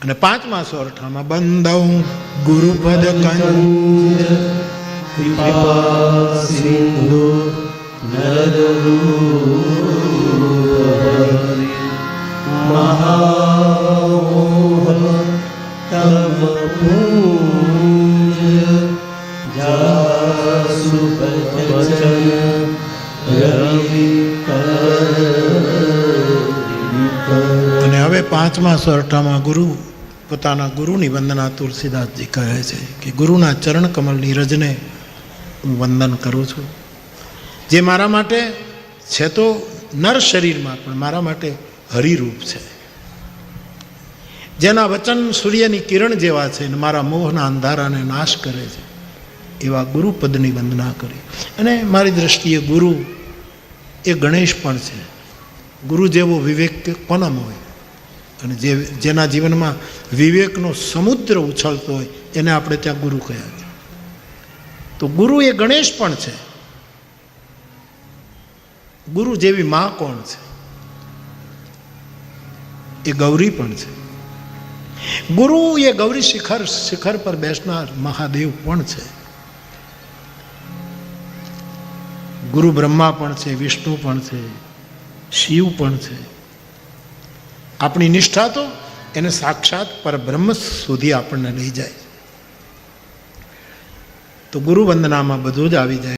અને પાંચમા સોરઠામાં બંધઉ ગુરુપદ કંજ કૃપા સિંધુ નરરૂપ મહામોહ તમ પૂજ જાસુ વચન રવિ અને હવે પાંચમા સોરઠામાં ગુરુ પોતાના ગુરુની વંદના તુલસીદાસજી કહે છે કે ગુરુના ચરણ કમલની રજને હું વંદન કરું છું, જે મારા માટે છે તો નર શરીરમાં પણ મારા માટે હરિરૂપ છે, જેના વચન સૂર્યની કિરણ જેવા છે અને મારા મોહના અંધારાને નાશ કરે છે, એવા ગુરુપદની વંદના કરી. અને મારી દ્રષ્ટિએ ગુરુ એ ગણેશ પણ છે. ગુરુ જેવો વિવેક કોનામ હોય, અને જેના જીવનમાં વિવેકનો સમુદ્ર ઉછળતો હોય એને આપણે ત્યાં ગુરુ કહ્યા છે. તો ગુરુ એ ગણેશ પણ છે. ગુરુ જેવી માં કોણ છે? એ ગૌરી પણ છે. ગુરુ એ ગૌરી શિખર પર બેસનાર મહાદેવ પણ છે. ગુરુ બ્રહ્મા પણ છે, વિષ્ણુ પણ છે, શિવ પણ છે. આપણી નિષ્ઠા તો એને સાક્ષાત પરબ્રહ્મ સુધી આપણને લઈ જાય. તો ગુરુ વંદનામાં બધું જ આવી જાય.